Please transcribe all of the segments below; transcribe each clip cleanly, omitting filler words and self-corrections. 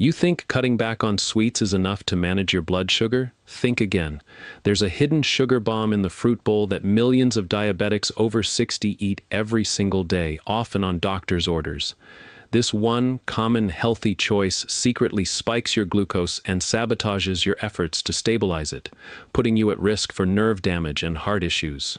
You think cutting back on sweets is enough to manage your blood sugar? Think again. There's a hidden sugar bomb in the fruit bowl that millions of diabetics over 60 eat every single day, often on doctor's orders. This one common healthy choice secretly spikes your glucose and sabotages your efforts to stabilize it, putting you at risk for nerve damage and heart issues.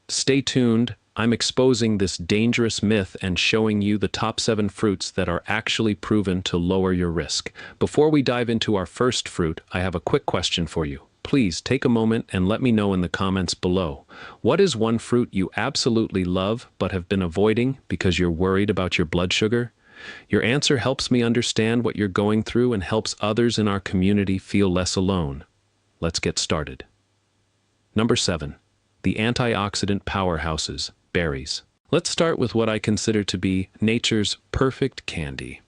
Stay tuned. I'm exposing this dangerous myth and showing you the top 7 fruits that are actually proven to lower your risk. Before we dive into our first fruit, I have a quick question for you. Please take a moment and let me know in the comments below. What is one fruit you absolutely love but have been avoiding because you're worried about your blood sugar? Your answer helps me understand what you're going through and helps others in our community feel less alone. Let's get started. Number 7. The antioxidant powerhouses, berries. Let's start with what I consider to be nature's perfect candy.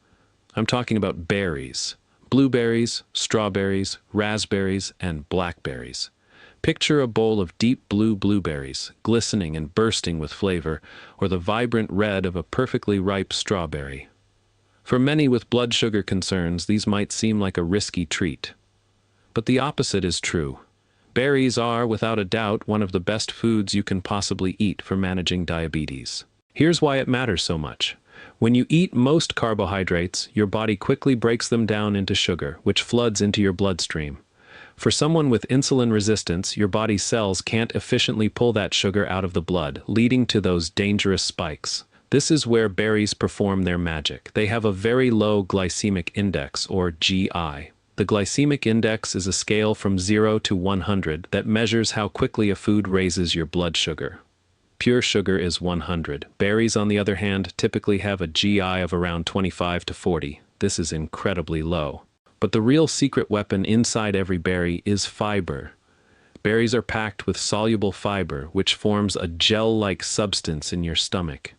I'm talking about berries. Blueberries, strawberries, raspberries, and blackberries. Picture a bowl of deep blue blueberries, glistening and bursting with flavor, or the vibrant red of a perfectly ripe strawberry. For many with blood sugar concerns, these might seem like a risky treat. But the opposite is true. Berries are, without a doubt, one of the best foods you can possibly eat for managing diabetes. Here's why it matters so much. When you eat most carbohydrates, your body quickly breaks them down into sugar, which floods into your bloodstream. For someone with insulin resistance, your body's cells can't efficiently pull that sugar out of the blood, leading to those dangerous spikes. This is where berries perform their magic. They have a very low glycemic index, or GI. The glycemic index is a scale from 0 to 100 that measures how quickly a food raises your blood sugar. Pure sugar is 100. Berries, on the other hand, typically have a GI of around 25 to 40. This is incredibly low. But the real secret weapon inside every berry is fiber. Berries are packed with soluble fiber, which forms a gel-like substance in your stomach.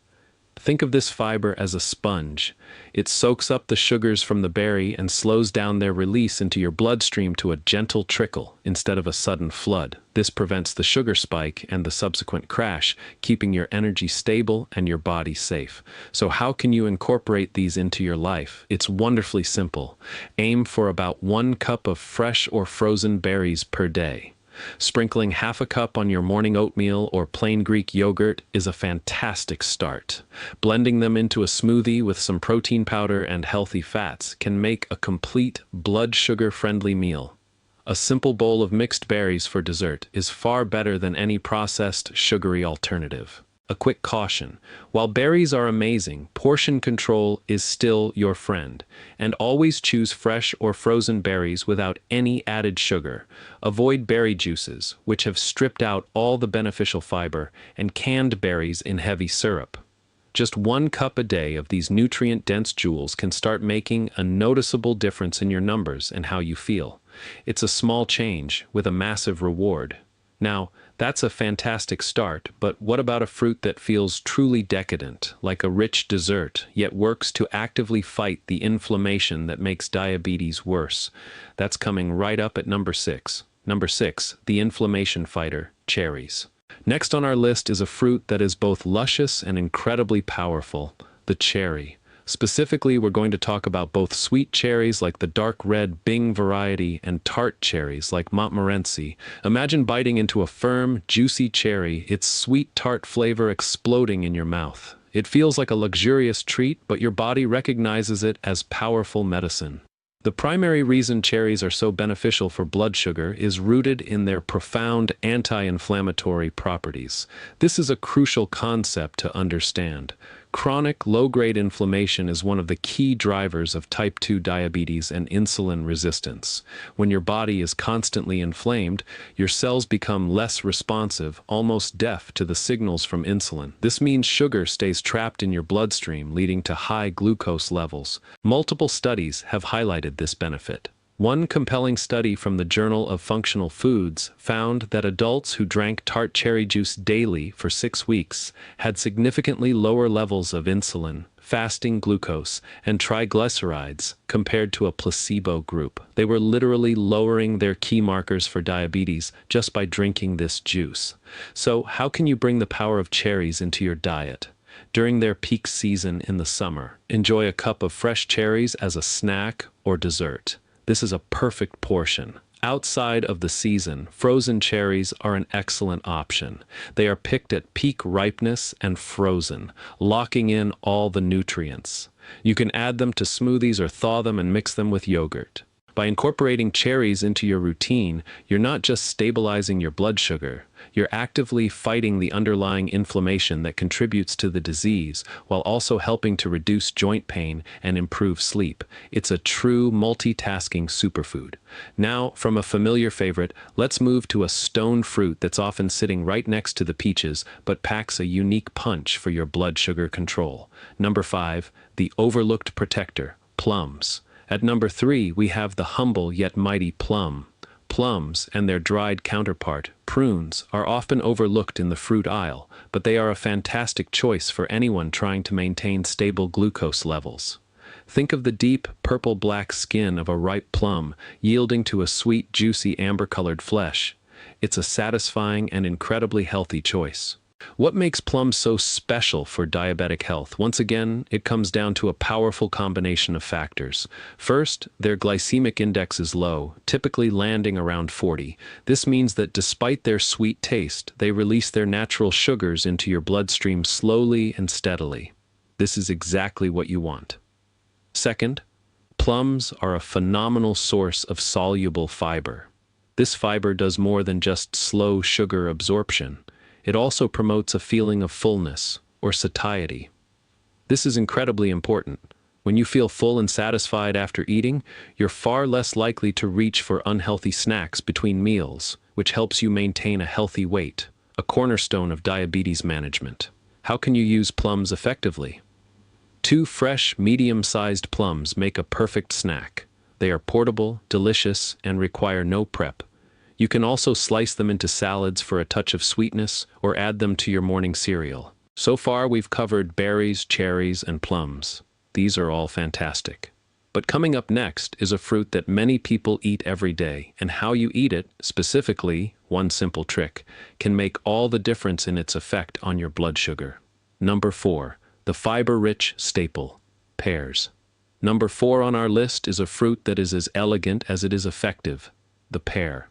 Think of this fiber as a sponge. It soaks up the sugars from the berry and slows down their release into your bloodstream to a gentle trickle instead of a sudden flood. This prevents the sugar spike and the subsequent crash, keeping your energy stable and your body safe. So how can you incorporate these into your life? It's wonderfully simple. Aim for about 1 cup of fresh or frozen berries per day. Sprinkling half a cup on your morning oatmeal or plain Greek yogurt is a fantastic start. Blending them into a smoothie with some protein powder and healthy fats can make a complete blood sugar-friendly meal. A simple bowl of mixed berries for dessert is far better than any processed, sugary alternative. A quick caution: while berries are amazing, portion control is still your friend, and always choose fresh or frozen berries without any added sugar. Avoid berry juices, which have stripped out all the beneficial fiber, and canned berries in heavy syrup. Just 1 cup a day of these nutrient-dense jewels can start making a noticeable difference in your numbers and how you feel. It's a small change with a massive reward. Now, that's a fantastic start, but what about a fruit that feels truly decadent, like a rich dessert, yet works to actively fight the inflammation that makes diabetes worse? That's coming right up at number 6. Number 6, the inflammation fighter, cherries. Next on our list is a fruit that is both luscious and incredibly powerful, the cherry. Specifically, we're going to talk about both sweet cherries like the dark red Bing variety and tart cherries like Montmorency. Imagine biting into a firm, juicy cherry, its sweet tart flavor exploding in your mouth. It feels like a luxurious treat, but your body recognizes it as powerful medicine. The primary reason cherries are so beneficial for blood sugar is rooted in their profound anti-inflammatory properties. This is a crucial concept to understand. Chronic low-grade inflammation is one of the key drivers of type 2 diabetes and insulin resistance. When your body is constantly inflamed, your cells become less responsive, almost deaf to the signals from insulin. This means sugar stays trapped in your bloodstream, leading to high glucose levels. Multiple studies have highlighted this benefit. One compelling study from the Journal of Functional Foods found that adults who drank tart cherry juice daily for 6 weeks had significantly lower levels of insulin, fasting glucose, and triglycerides compared to a placebo group. They were literally lowering their key markers for diabetes just by drinking this juice. So, how can you bring the power of cherries into your diet? During their peak season in the summer, enjoy a cup of fresh cherries as a snack or dessert. This is a perfect portion. Outside of the season, frozen cherries are an excellent option. They are picked at peak ripeness and frozen, locking in all the nutrients. You can add them to smoothies or thaw them and mix them with yogurt. By incorporating cherries into your routine, you're not just stabilizing your blood sugar, you're actively fighting the underlying inflammation that contributes to the disease, while also helping to reduce joint pain and improve sleep. It's a true multitasking superfood. Now, from a familiar favorite, let's move to a stone fruit that's often sitting right next to the peaches, but packs a unique punch for your blood sugar control. Number 5, the overlooked protector, plums. At number 3, we have the humble yet mighty plum. Plums and their dried counterpart, prunes, are often overlooked in the fruit aisle, but they are a fantastic choice for anyone trying to maintain stable glucose levels. Think of the deep, purple-black skin of a ripe plum, yielding to a sweet, juicy, amber-colored flesh. It's a satisfying and incredibly healthy choice. What makes plums so special for diabetic health? Once again, it comes down to a powerful combination of factors. First, their glycemic index is low, typically landing around 40. This means that despite their sweet taste, they release their natural sugars into your bloodstream slowly and steadily. This is exactly what you want. Second, plums are a phenomenal source of soluble fiber. This fiber does more than just slow sugar absorption. It also promotes a feeling of fullness, or satiety. This is incredibly important. When you feel full and satisfied after eating, you're far less likely to reach for unhealthy snacks between meals, which helps you maintain a healthy weight, a cornerstone of diabetes management. How can you use plums effectively? 2 fresh, medium-sized plums make a perfect snack. They are portable, delicious, and require no prep. You can also slice them into salads for a touch of sweetness or add them to your morning cereal. So far, we've covered berries, cherries, and plums. These are all fantastic. But coming up next is a fruit that many people eat every day, and how you eat it, specifically, one simple trick, can make all the difference in its effect on your blood sugar. Number 4, the fiber-rich staple, pears. Number 4 on our list is a fruit that is as elegant as it is effective, the pear.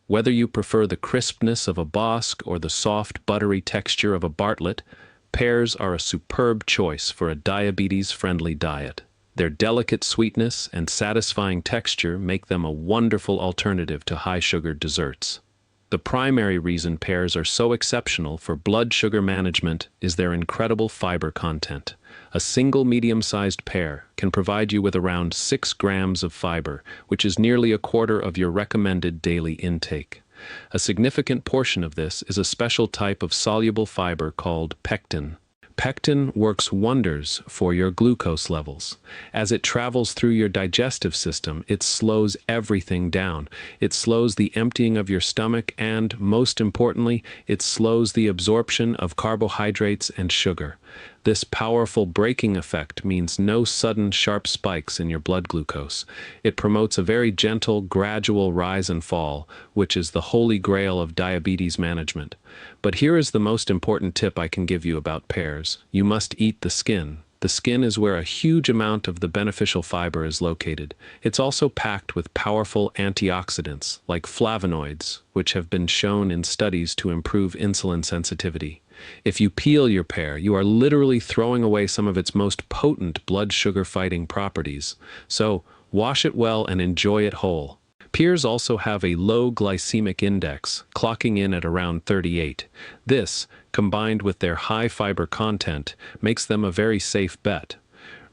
Whether you prefer the crispness of a Bosc or the soft, buttery texture of a Bartlett, pears are a superb choice for a diabetes-friendly diet. Their delicate sweetness and satisfying texture make them a wonderful alternative to high-sugar desserts. The primary reason pears are so exceptional for blood sugar management is their incredible fiber content. A single medium-sized pear can provide you with around 6 grams of fiber, which is nearly a quarter of your recommended daily intake. A significant portion of this is a special type of soluble fiber called pectin. Pectin works wonders for your glucose levels. As it travels through your digestive system, it slows everything down. It slows the emptying of your stomach and, most importantly, it slows the absorption of carbohydrates and sugar. This powerful braking effect means no sudden sharp spikes in your blood glucose. It promotes a very gentle, gradual rise and fall, which is the holy grail of diabetes management. But here is the most important tip I can give you about pears. You must eat the skin. The skin is where a huge amount of the beneficial fiber is located. It's also packed with powerful antioxidants, like flavonoids, which have been shown in studies to improve insulin sensitivity. If you peel your pear, you are literally throwing away some of its most potent blood sugar-fighting properties. So, wash it well and enjoy it whole. Pears also have a low glycemic index, clocking in at around 38. This, combined with their high fiber content, makes them a very safe bet.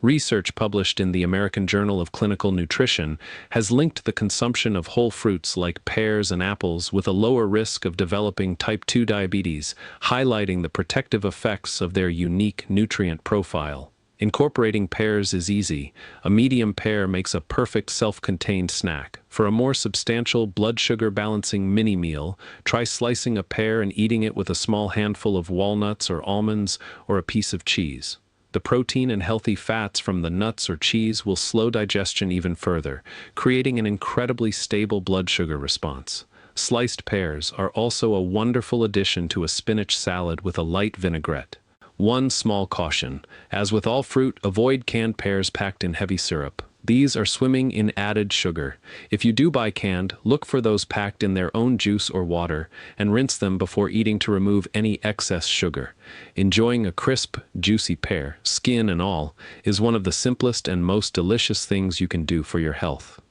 Research published in the American Journal of Clinical Nutrition has linked the consumption of whole fruits like pears and apples with a lower risk of developing type 2 diabetes, highlighting the protective effects of their unique nutrient profile. Incorporating pears is easy. A medium pear makes a perfect self-contained snack. For a more substantial blood sugar balancing mini meal, try slicing a pear and eating it with a small handful of walnuts or almonds or a piece of cheese. The protein and healthy fats from the nuts or cheese will slow digestion even further, creating an incredibly stable blood sugar response. Sliced pears are also a wonderful addition to a spinach salad with a light vinaigrette. One small caution: as with all fruit, avoid canned pears packed in heavy syrup. These are swimming in added sugar. If you do buy canned, look for those packed in their own juice or water, and rinse them before eating to remove any excess sugar. Enjoying a crisp, juicy pear, skin and all, is one of the simplest and most delicious things you can do for your health.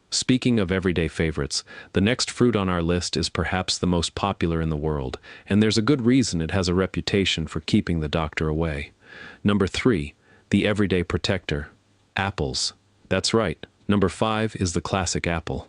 Speaking of everyday favorites, the next fruit on our list is perhaps the most popular in the world, and there's a good reason it has a reputation for keeping the doctor away. Number 3, the everyday protector, apples. That's right. Number 5 is the classic apple.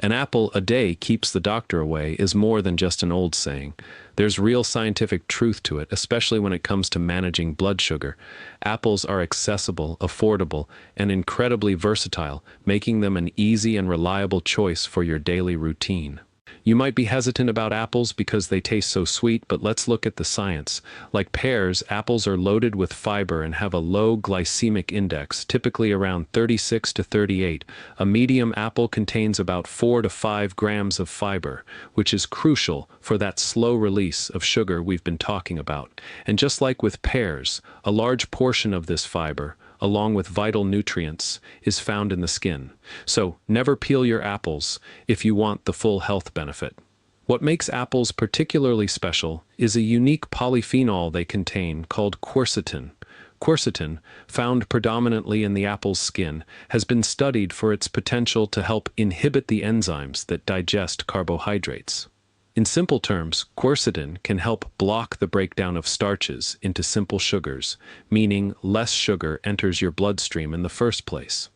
An apple a day keeps the doctor away is more than just an old saying. There's real scientific truth to it, especially when it comes to managing blood sugar. Apples are accessible, affordable, and incredibly versatile, making them an easy and reliable choice for your daily routine. You might be hesitant about apples because they taste so sweet, but let's look at the science. Like pears, apples are loaded with fiber and have a low glycemic index, typically around 36 to 38. A medium apple contains about 4 to 5 grams of fiber, which is crucial for that slow release of sugar we've been talking about. And just like with pears, a large portion of this fiber, along with vital nutrients, is found in the skin. So never peel your apples if you want the full health benefit. What makes apples particularly special is a unique polyphenol they contain called quercetin. Quercetin, found predominantly in the apple's skin, has been studied for its potential to help inhibit the enzymes that digest carbohydrates. In simple terms, quercetin can help block the breakdown of starches into simple sugars, meaning less sugar enters your bloodstream in the first place.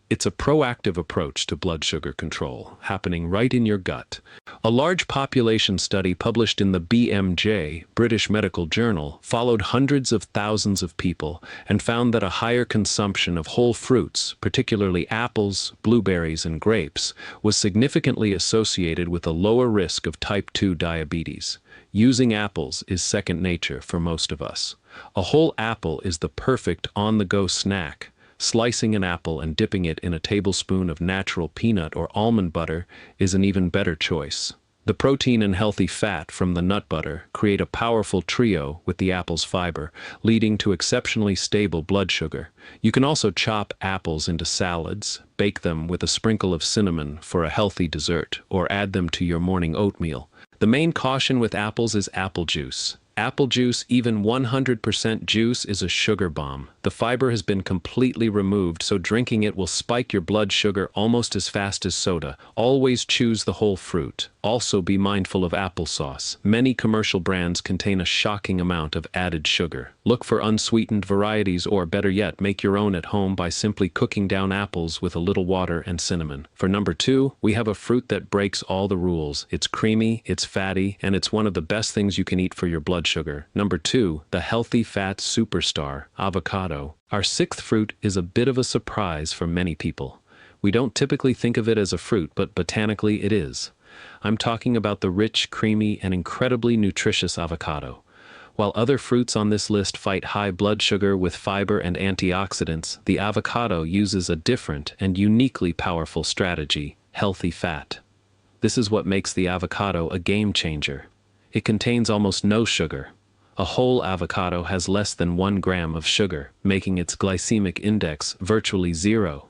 It's a proactive approach to blood sugar control, happening right in your gut. A large population study published in the BMJ, British Medical Journal, followed hundreds of thousands of people and found that a higher consumption of whole fruits, particularly apples, blueberries, and grapes, was significantly associated with a lower risk of type 2 diabetes. Using apples is second nature for most of us. A whole apple is the perfect on-the-go snack. Slicing an apple and dipping it in a tablespoon of natural peanut or almond butter is an even better choice. The protein and healthy fat from the nut butter create a powerful trio with the apple's fiber, leading to exceptionally stable blood sugar. You can also chop apples into salads, bake them with a sprinkle of cinnamon for a healthy dessert, or add them to your morning oatmeal. The main caution with apples is apple juice. Apple juice, even 100% juice, is a sugar bomb. The fiber has been completely removed, so drinking it will spike your blood sugar almost as fast as soda. Always choose the whole fruit. Also be mindful of applesauce. Many commercial brands contain a shocking amount of added sugar. Look for unsweetened varieties, or better yet, make your own at home by simply cooking down apples with a little water and cinnamon. For number 2, we have a fruit that breaks all the rules. It's creamy, it's fatty, and it's one of the best things you can eat for your blood sugar. Number 2, the healthy fat superstar, avocado. Our 6th fruit is a bit of a surprise for many people. We don't typically think of it as a fruit, but botanically it is. I'm talking about the rich, creamy, and incredibly nutritious avocado. While other fruits on this list fight high blood sugar with fiber and antioxidants, the avocado uses a different and uniquely powerful strategy: healthy fat. This is what makes the avocado a game changer. It contains almost no sugar. A whole avocado has less than 1 gram of sugar, making its glycemic index virtually 0.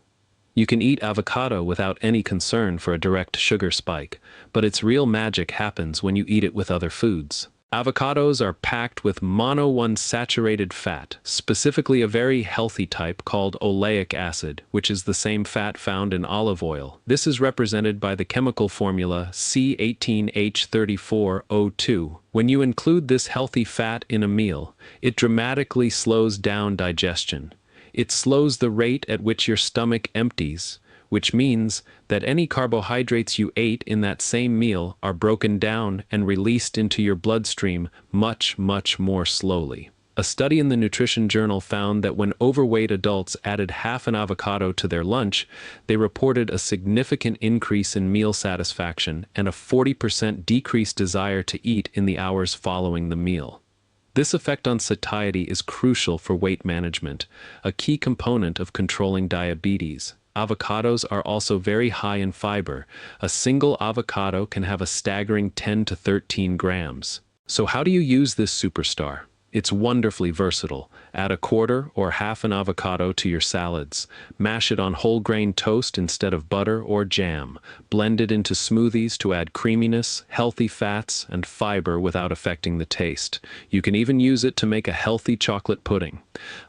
You can eat avocado without any concern for a direct sugar spike, but its real magic happens when you eat it with other foods. Avocados are packed with monounsaturated fat, specifically a very healthy type called oleic acid, which is the same fat found in olive oil. This is represented by the chemical formula C18H34O2. When you include this healthy fat in a meal, it dramatically slows down digestion. It slows the rate at which your stomach empties, which means that any carbohydrates you ate in that same meal are broken down and released into your bloodstream much, much more slowly. A study in the Nutrition Journal found that when overweight adults added half an avocado to their lunch, they reported a significant increase in meal satisfaction and a 40% decreased desire to eat in the hours following the meal. This effect on satiety is crucial for weight management, a key component of controlling diabetes. Avocados are also very high in fiber. A single avocado can have a staggering 10 to 13 grams. So how do you use this superstar? It's wonderfully versatile. Add a quarter or half an avocado to your salads. Mash it on whole grain toast instead of butter or jam. Blend it into smoothies to add creaminess, healthy fats, and fiber without affecting the taste. You can even use it to make a healthy chocolate pudding.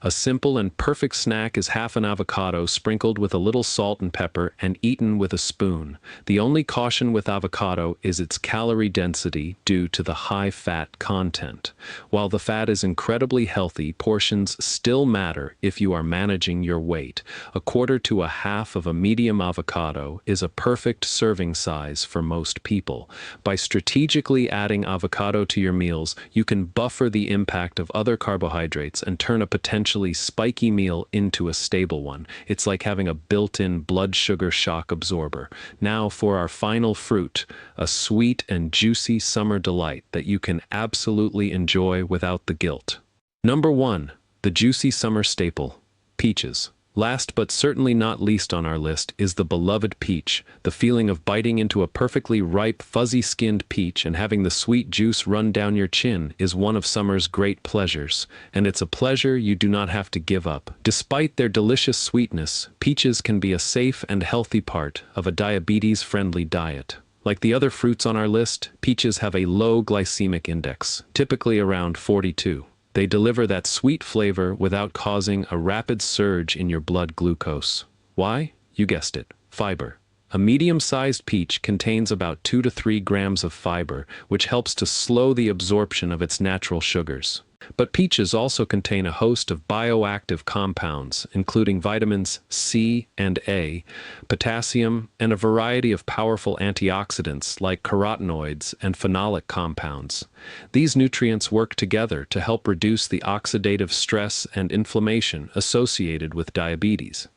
A simple and perfect snack is half an avocado sprinkled with a little salt and pepper and eaten with a spoon. The only caution with avocado is its calorie density due to the high fat content. While the fat is incredibly healthy, portions still matter if you are managing your weight. A quarter to a half of a medium avocado is a perfect serving size for most people. By strategically adding avocado to your meals, you can buffer the impact of other carbohydrates and turn a potentially spiky meal into a stable one. It's like having a built-in blood sugar shock absorber. Now for our final fruit, a sweet and juicy summer delight that you can absolutely enjoy without the guilt. Number 1. The juicy summer staple, peaches. Last but certainly not least on our list is the beloved peach. The feeling of biting into a perfectly ripe, fuzzy-skinned peach and having the sweet juice run down your chin is one of summer's great pleasures, and it's a pleasure you do not have to give up. Despite their delicious sweetness, peaches can be a safe and healthy part of a diabetes-friendly diet. Like the other fruits on our list, peaches have a low glycemic index, typically around 42. They deliver that sweet flavor without causing a rapid surge in your blood glucose. Why? You guessed it, fiber. A medium-sized peach contains about 2 to 3 grams of fiber, which helps to slow the absorption of its natural sugars. But peaches also contain a host of bioactive compounds, including vitamins C and A, potassium, and a variety of powerful antioxidants like carotenoids and phenolic compounds. These nutrients work together to help reduce the oxidative stress and inflammation associated with diabetes.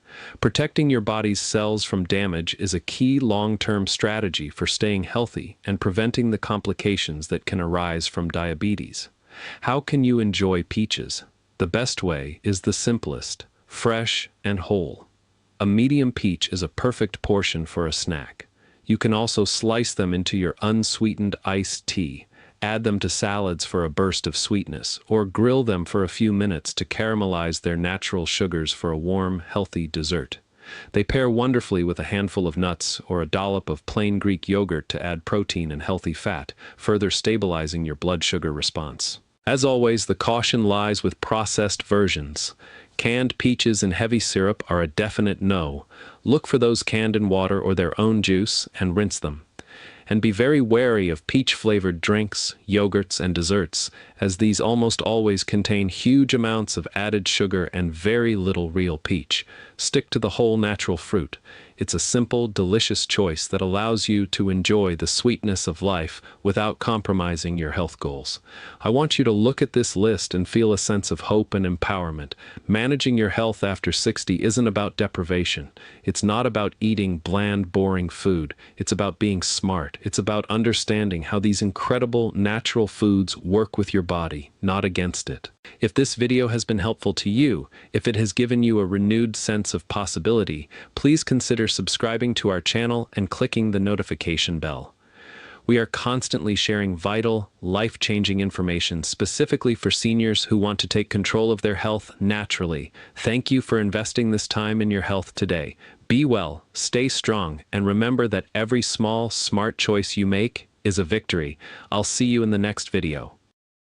Protecting your body's cells from damage is a key long-term strategy for staying healthy and preventing the complications that can arise from diabetes. How can you enjoy peaches? The best way is the simplest, fresh and whole. A medium peach is a perfect portion for a snack. You can also slice them into your unsweetened iced tea, add them to salads for a burst of sweetness, or grill them for a few minutes to caramelize their natural sugars for a warm, healthy dessert. They pair wonderfully with a handful of nuts or a dollop of plain Greek yogurt to add protein and healthy fat, further stabilizing your blood sugar response. As always, the caution lies with processed versions. Canned peaches in heavy syrup are a definite no. Look for those canned in water or their own juice and rinse them. And be very wary of peach-flavored drinks, yogurts, and desserts, as these almost always contain huge amounts of added sugar and very little real peach. Stick to the whole natural fruit. It's a simple, delicious choice that allows you to enjoy the sweetness of life without compromising your health goals. I want you to look at this list and feel a sense of hope and empowerment. Managing your health after 60 isn't about deprivation. It's not about eating bland, boring food. It's about being smart. It's about understanding how these incredible natural foods work with your body, not against it. If this video has been helpful to you, if it has given you a renewed sense of possibility, please consider subscribing to our channel and clicking the notification bell. We are constantly sharing vital, life-changing information specifically for seniors who want to take control of their health naturally. Thank you for investing this time in your health today. Be well, stay strong, and remember that every small, smart choice you make is a victory. I'll see you in the next video.